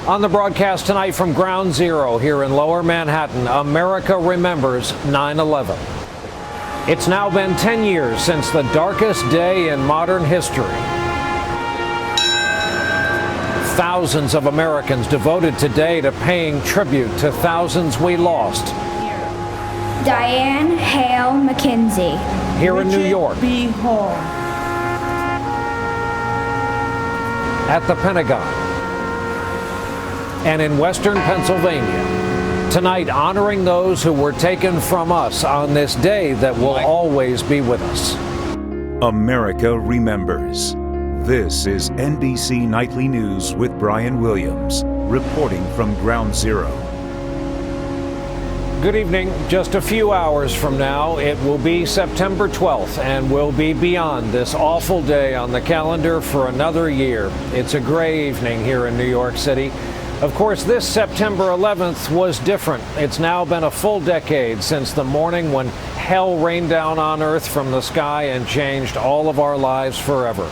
On the broadcast tonight from Ground Zero here in Lower Manhattan, America remembers 9/11. It's now been 10 years since the darkest day in modern history. Thousands of Americans devoted today to paying tribute to thousands we lost. Diane Hale McKenzie. Here in New York. B. Hall. At the Pentagon. And in Western Pennsylvania. Tonight, honoring those who were taken from us on this day that will always be with us. America remembers. This is NBC Nightly News with Brian Williams, reporting from Ground Zero. Good evening. Just a few hours from now, it will be September 12th, and we'll be beyond this awful day on the calendar for another year. It's a gray evening here in New York City. Of course, this September 11th was different. It's now been a full decade since the morning when hell rained down on Earth from the sky and changed all of our lives forever.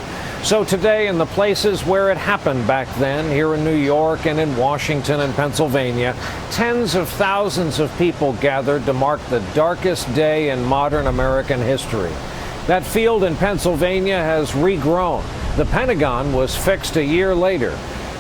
So today, in the places where it happened back then, here in New York and in Washington and Pennsylvania, tens of thousands of people gathered to mark the darkest day in modern American history. That field in Pennsylvania has regrown. The Pentagon was fixed a year later.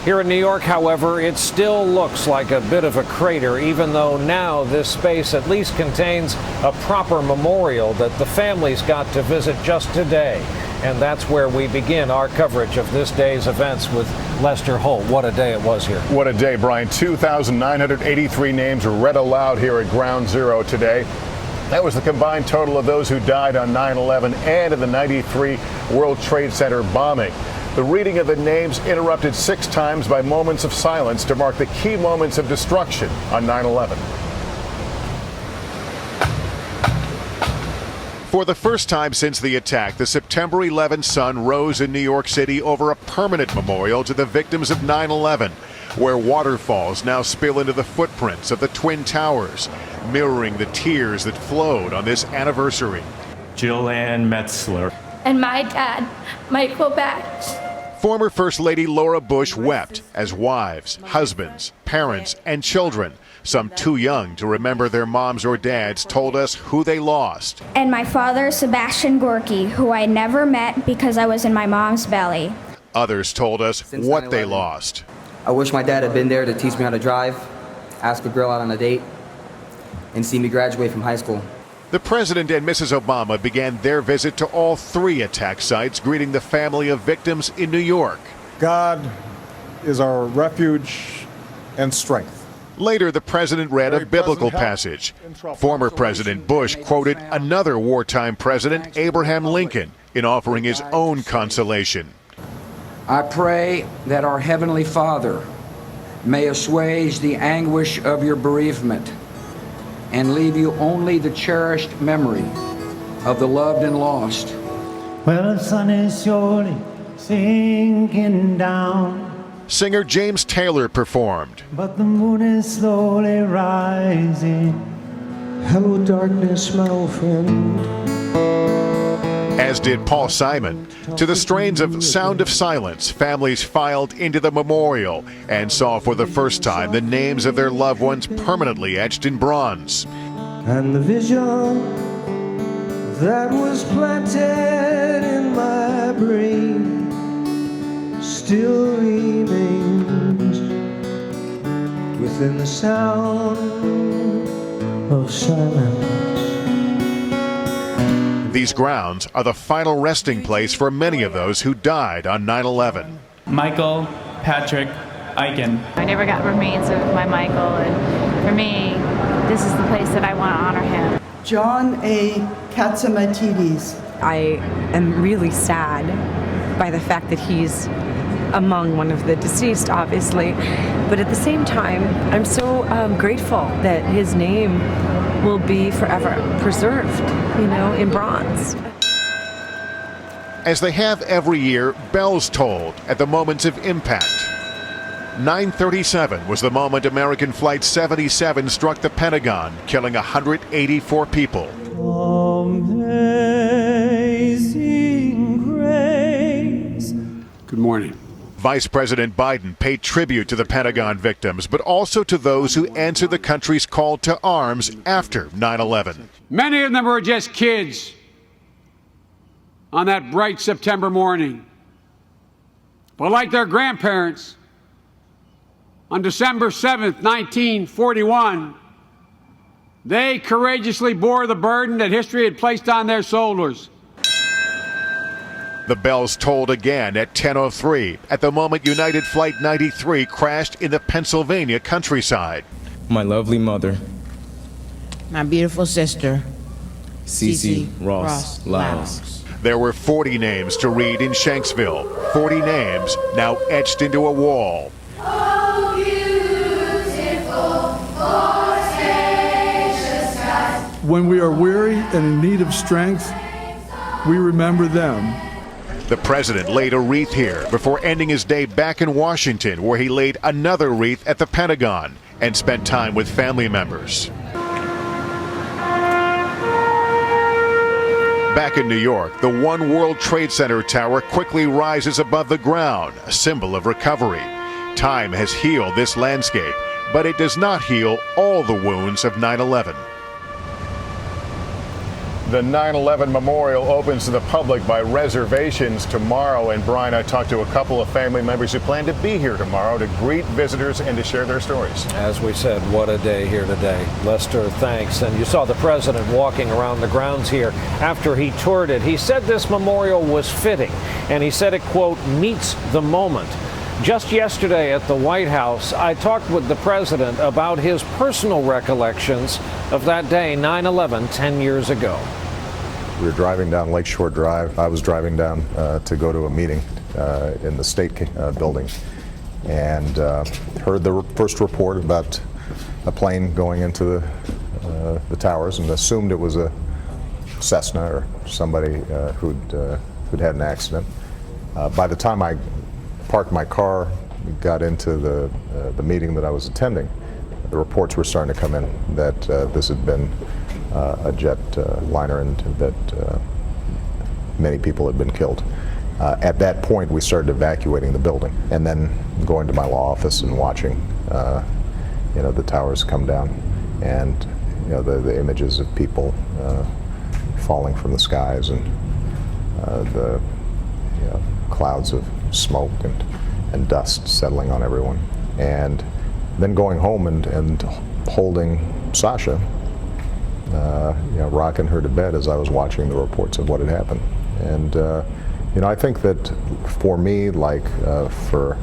Here in New York, however, it still looks like a bit of a crater, even though now this space at least contains a proper memorial that the families got to visit just today. And that's where we begin our coverage of this day's events with Lester Holt. What a day it was here. What a day, Brian. 2,983 names were read aloud here at Ground Zero today. That was the combined total of those who died on 9/11 and in the 93 World Trade Center bombing. The reading of the names interrupted 6 times by moments of silence to mark the key moments of destruction on 9/11. For the first time since the attack, the September 11 sun rose in New York City over a permanent memorial to the victims of 9/11, where waterfalls now spill into the footprints of the Twin Towers, mirroring the tears that flowed on this anniversary. Jill Ann Metzler. And my dad, Michael Batch. Former First Lady Laura Bush wept as wives, husbands, parents, and children, some too young to remember their moms or dads, told us who they lost. And my father, Sebastian Gorky, who I never met because I was in my mom's belly. Others told us what they lost. I wish my dad had been there to teach me how to drive, ask a girl out on a date, and see me graduate from high school. The President and Mrs. Obama began their visit to all 3 attack sites, greeting the family of victims in New York. God is our refuge and strength. Later, the President read a biblical passage. Former President Bush quoted another wartime president, Abraham Lincoln, in offering his own consolation. I pray that our Heavenly Father may assuage the anguish of your bereavement and leave you only the cherished memory of the loved and lost. Well, the sun is surely sinking down, Singer James Taylor performed. but the moon is slowly rising. Hello, darkness, my old friend. As did Paul Simon. To the strains of Sound of Silence, families filed into the memorial and saw for the first time the names of their loved ones permanently etched in bronze. And the vision that was planted in my brain still remains within the sound of silence. These grounds are the final resting place for many of those who died on 9/11. Michael Patrick Eichen. I never got remains of my Michael, and for me, this is the place that I want to honor him. John A. Katsamatides. I am really sad by the fact that he's among one of the deceased, obviously, but at the same time, I'm so grateful that his name will be forever preserved, in bronze. As they have every year, bells tolled at the moments of impact. 9:37 was the moment American Flight 77 struck the Pentagon, killing 184 people. Amazing grace. Good morning. Vice President Biden paid tribute to the Pentagon victims, but also to those who answered the country's call to arms after 9/11. Many of them were just kids on that bright September morning. But like their grandparents, on December 7th, 1941, they courageously bore the burden that history had placed on their shoulders. The bells tolled again at 10:03 at the moment United Flight 93 crashed in the Pennsylvania countryside. My lovely mother, my beautiful sister, Cece Ross Lyles. There were 40 names to read in Shanksville, 40 names now etched into a wall. Oh, beautiful, oh, spacious skies. When we are weary and in need of strength, we remember them. The president laid a wreath here before ending his day back in Washington, where he laid another wreath at the Pentagon and spent time with family members. Back in New York, the One World Trade Center tower quickly rises above the ground, a symbol of recovery. Time has healed this landscape, but it does not heal all the wounds of 9/11. The 9/11 memorial opens to the public by reservations tomorrow. And Brian, I talked to a couple of family members who plan to be here tomorrow to greet visitors and to share their stories. As we said, what a day here today. Lester, thanks. And you saw the president walking around the grounds here after he toured it. He said this memorial was fitting, and he said it, quote, meets the moment. Just yesterday at the White House, I talked with the president about his personal recollections of that day, 9/11, 10 years ago. We were driving down Lakeshore Drive. I was driving down to go to a meeting in the state building, and heard the first report about a plane going into the towers, and assumed it was a Cessna or somebody who'd had an accident. By the time I parked my car, got into the meeting that I was attending, the reports were starting to come in that this had been a jet liner and that many people had been killed. At that point, we started evacuating the building, and then going to my law office and watching the towers come down, and the images of people falling from the skies, and the clouds of smoke and dust settling on everyone, and then going home and holding Sasha, rocking her to bed as I was watching the reports of what had happened. And I think that for me, like for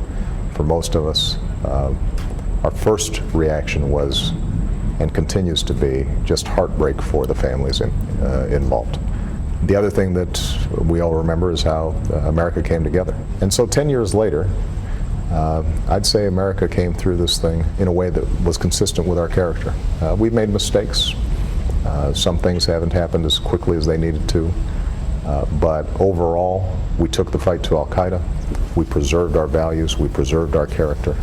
most of us, our first reaction was, and continues to be, just heartbreak for the families involved. The other thing that we all remember is how America came together. And so 10 years later, I'd say America came through this thing in a way that was consistent with our character. We've made mistakes. Some things haven't happened as quickly as they needed to. But overall, we took the fight to Al-Qaeda. We preserved our values. We preserved our character.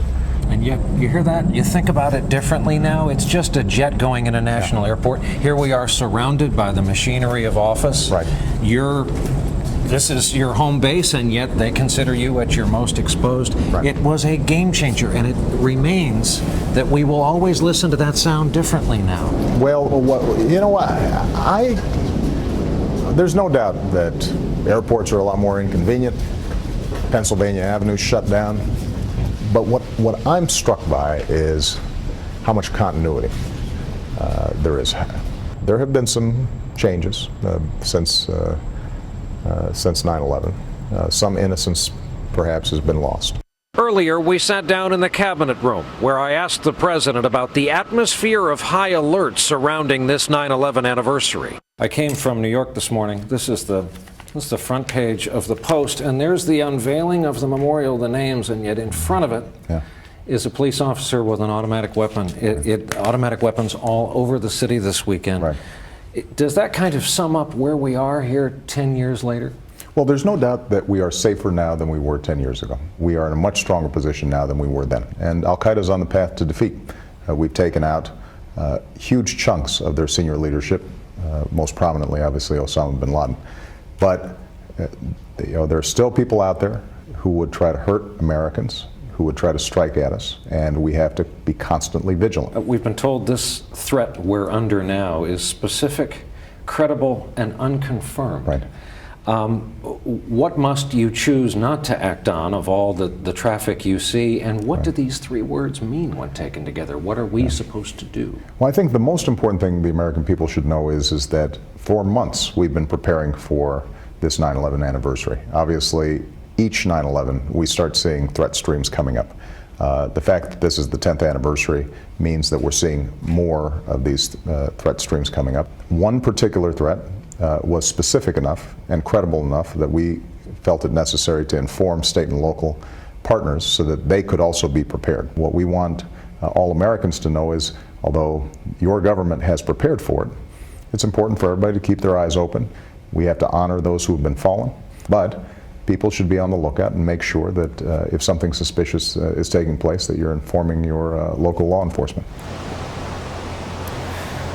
And yet, you hear that? You think about it differently now. It's just a jet going in a national airport. Here we are surrounded by the machinery of office. Right. This is your home base, and yet they consider you at your most exposed. Right. It was a game changer, and it remains that we will always listen to that sound differently now. Well, you know what? There's no doubt that airports are a lot more inconvenient. Pennsylvania Avenue shut down. But what I'm struck by is how much continuity there is. There have been some changes since 9/11. Some innocence perhaps has been lost. Earlier, we sat down in the cabinet room where I asked the president about the atmosphere of high alert surrounding this 9/11 anniversary. I came from New York this morning. This is the front page of the Post, and there's the unveiling of the memorial, the names, and yet in front of it is a police officer with an automatic weapon. Automatic weapons all over the city this weekend. Right. Does that kind of sum up where we are here 10 years later? Well, there's no doubt that we are safer now than we were 10 years ago. We are in a much stronger position now than we were then. And Al-Qaeda is on the path to defeat. We've taken out huge chunks of their senior leadership, most prominently, obviously, Osama bin Laden. But there are still people out there who would try to hurt Americans, who would try to strike at us, and we have to be constantly vigilant. We've been told this threat we're under now is specific, credible, and unconfirmed. Right. What must you choose not to act on of all the traffic you see, and what do these three words mean when taken together? What are we supposed to do? Well, I think the most important thing the American people should know is that for months we've been preparing for this 9/11 anniversary. Obviously, each 9/11 we start seeing threat streams coming up. The fact that this is the 10th anniversary means that we're seeing more of these threat streams coming up. One particular threat was specific enough and credible enough that we felt it necessary to inform state and local partners so that they could also be prepared. What we want all Americans to know is, although your government has prepared for it, it's important for everybody to keep their eyes open. We have to honor those who have been fallen, but people should be on the lookout and make sure that if something suspicious is taking place, that you're informing your local law enforcement.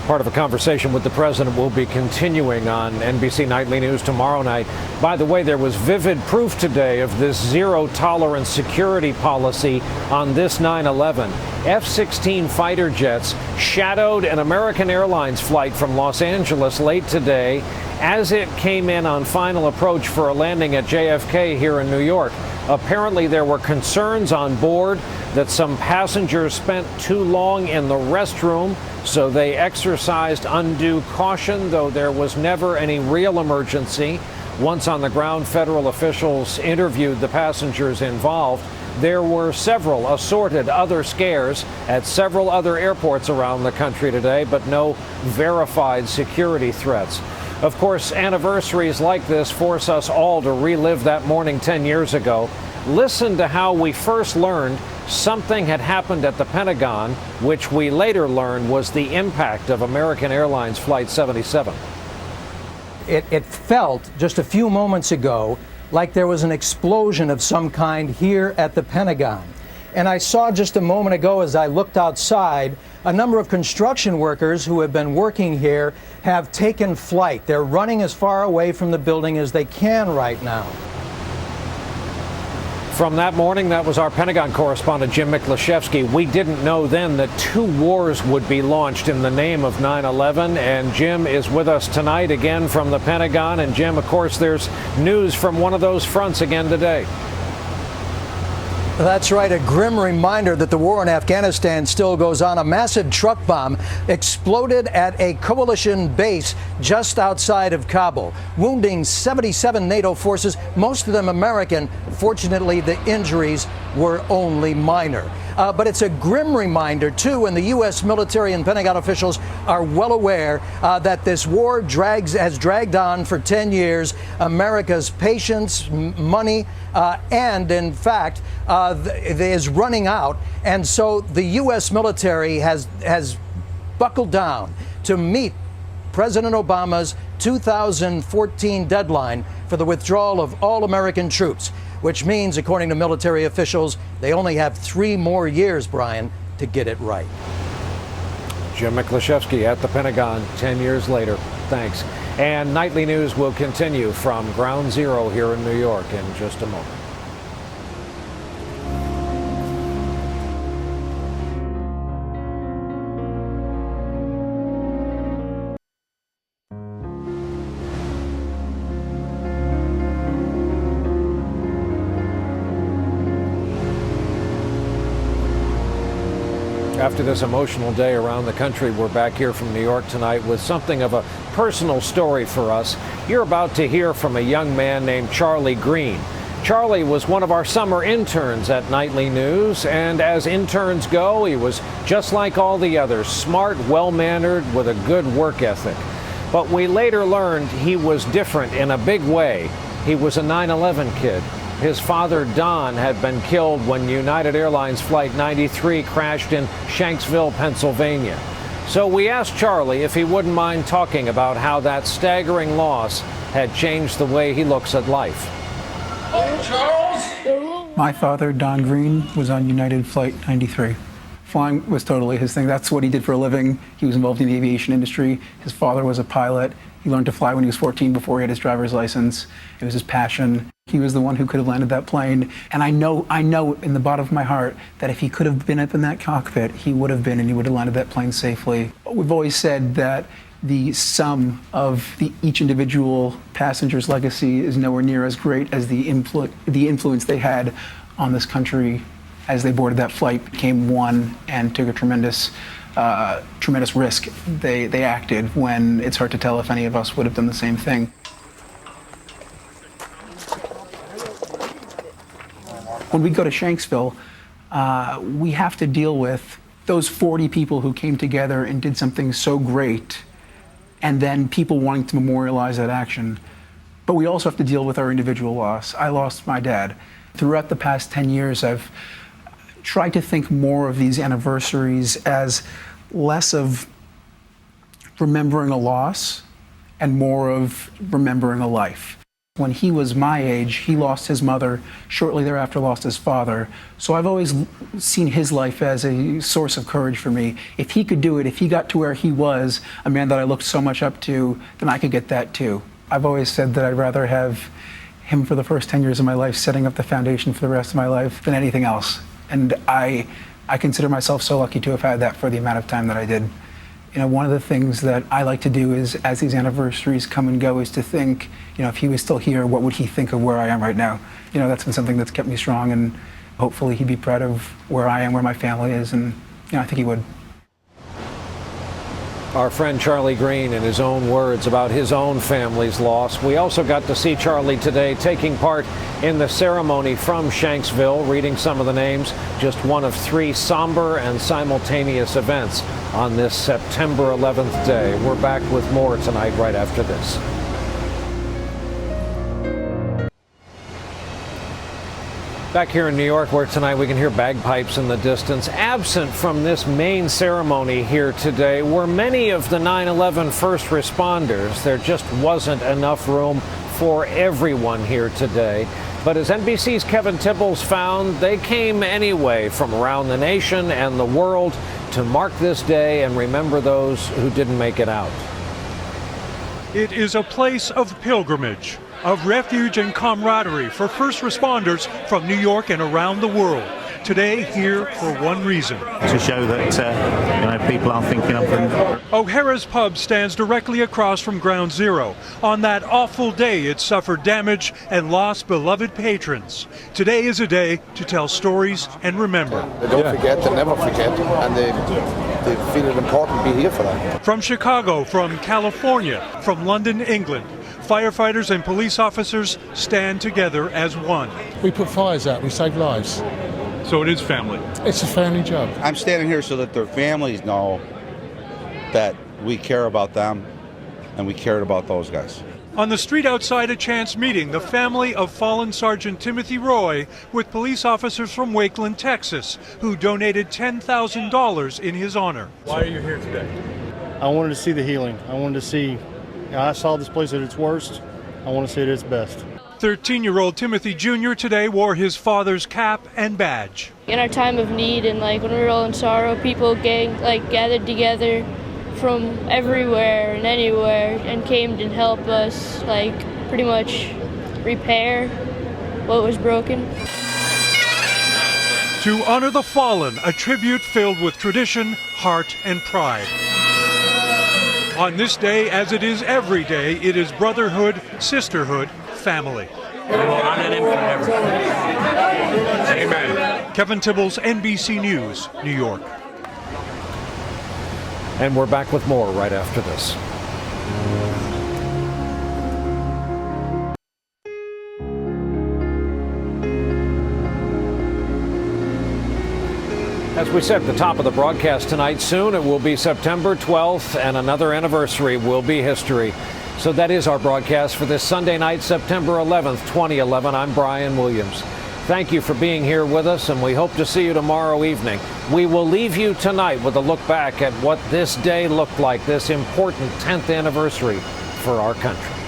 Part of a conversation with the president will be continuing on NBC Nightly News tomorrow night. By the way, there was vivid proof today of this zero-tolerance security policy on this 9/11. F-16 fighter jets shadowed an American Airlines flight from Los Angeles late today as it came in on final approach for a landing at JFK here in New York. Apparently, there were concerns on board that some passengers spent too long in the restroom, so they exercised undue caution, though there was never any real emergency. Once on the ground, federal officials interviewed the passengers involved. There were several assorted other scares at several other airports around the country today, but no verified security threats. Of course, anniversaries like this force us all to relive that morning 10 years ago. Listen to how we first learned something had happened at the Pentagon, which we later learned was the impact of American Airlines Flight 77. It felt just a few moments ago like there was an explosion of some kind here at the Pentagon. And I saw just a moment ago as I looked outside, a number of construction workers who have been working here have taken flight. They're running as far away from the building as they can right now. From that morning, that was our Pentagon correspondent, Jim Miklaszewski. We didn't know then that two wars would be launched in the name of 9/11. And Jim is with us tonight again from the Pentagon. And Jim, of course, there's news from one of those fronts again today. That's right, a grim reminder that the war in Afghanistan still goes on. A massive truck bomb exploded at a coalition base just outside of Kabul, wounding 77 NATO forces, most of them American. Fortunately, the injuries were only minor. But it's a grim reminder, too, and the U.S. military and Pentagon officials are well aware that this war has dragged on for 10 years. America's patience, money, and, in fact, is running out. And so the U.S. military has buckled down to meet President Obama's 2014 deadline for the withdrawal of all American troops, which means, according to military officials, they only have 3 more years, Brian, to get it right. Jim Miklaszewski at the Pentagon 10 years later. Thanks. And Nightly News will continue from Ground Zero here in New York in just a moment. After this emotional day around the country, we're back here from New York tonight with something of a personal story for us. You're about to hear from a young man named Charlie Green. Charlie was one of our summer interns at Nightly News, and as interns go, he was just like all the others, smart, well-mannered, with a good work ethic. But we later learned he was different in a big way. He was a 9/11 kid. His father, Don, had been killed when United Airlines Flight 93 crashed in Shanksville, Pennsylvania. So we asked Charlie if he wouldn't mind talking about how that staggering loss had changed the way he looks at life. My father, Don Green, was on United Flight 93. Flying was totally his thing. That's what he did for a living. He was involved in the aviation industry. His father was a pilot. He learned to fly when he was 14 before he had his driver's license. It was his passion. He was the one who could have landed that plane. And I know in the bottom of my heart that if he could have been up in that cockpit, he would have been, and he would have landed that plane safely. We've always said that the sum of each individual passenger's legacy is nowhere near as great as the influence they had on this country as they boarded that flight, became one, and took a tremendous risk. They acted when it's hard to tell if any of us would have done the same thing. When we go to Shanksville, we have to deal with those 40 people who came together and did something so great, and then people wanting to memorialize that action. But we also have to deal with our individual loss. I lost my dad. Throughout the past 10 years, I've tried to think more of these anniversaries as less of remembering a loss and more of remembering a life. When he was my age, he lost his mother, shortly thereafter lost his father. So I've always seen his life as a source of courage for me. If he could do it, if he got to where he was, a man that I looked so much up to, then I could get that too. I've always said that I'd rather have him for the first 10 years of my life, setting up the foundation for the rest of my life, than anything else. And I consider myself so lucky to have had that for the amount of time that I did. You know, one of the things that I like to do is, as these anniversaries come and go, is to think, you know, if he was still here, what would he think of where I am right now? You know, that's been something that's kept me strong, and hopefully he'd be proud of where I am, where my family is, and, you know, I think he would. Our friend Charlie Green, in his own words about his own family's loss. We also got to see Charlie today taking part in the ceremony from Shanksville, reading some of the names, just one of 3 somber and simultaneous events on this September 11th day. We're back with more tonight right after this. Back here in New York, where tonight we can hear bagpipes in the distance. Absent from this main ceremony here today were many of the 9/11 first responders. There just wasn't enough room for everyone here today. But as NBC's Kevin Tibbles found, they came anyway from around the nation and the world to mark this day and remember those who didn't make it out. It is a place of pilgrimage, of refuge and camaraderie for first responders from New York and around the world. Today, here for one reason. To show that people are thinking of them. O'Hara's Pub stands directly across from Ground Zero. On that awful day, it suffered damage and lost beloved patrons. Today is a day to tell stories and remember. They don't forget, they never forget, and they feel it important to be here for that. From Chicago, from California, from London, England, firefighters and police officers stand together as one. We put fires out, we save lives. So it is family. It's a family job. I'm standing here so that their families know that we care about them and we cared about those guys. On the street outside a chance meeting, the family of fallen Sergeant Timothy Roy with police officers from Wakeland, Texas, who donated $10,000 in his honor. Why are you here today? I wanted to see the healing. I wanted to see, I saw this place at its worst. I want to see it at its best. 13-year-old Timothy Jr. today wore his father's cap and badge. In our time of need and when we were all in sorrow, people gathered together from everywhere and anywhere and came to help us pretty much repair what was broken. To honor the fallen, a tribute filled with tradition, heart, and pride. On this day, as it is every day, it is brotherhood, sisterhood, family. We will honor them forever. Amen. Kevin Tibbles, NBC News, New York. And we're back with more right after this. As we said at the top of the broadcast tonight, soon it will be September 12th, and another anniversary will be history. So that is our broadcast for this Sunday night, September 11th, 2011. I'm Brian Williams. Thank you for being here with us, and we hope to see you tomorrow evening. We will leave you tonight with a look back at what this day looked like, this important 10th anniversary for our country.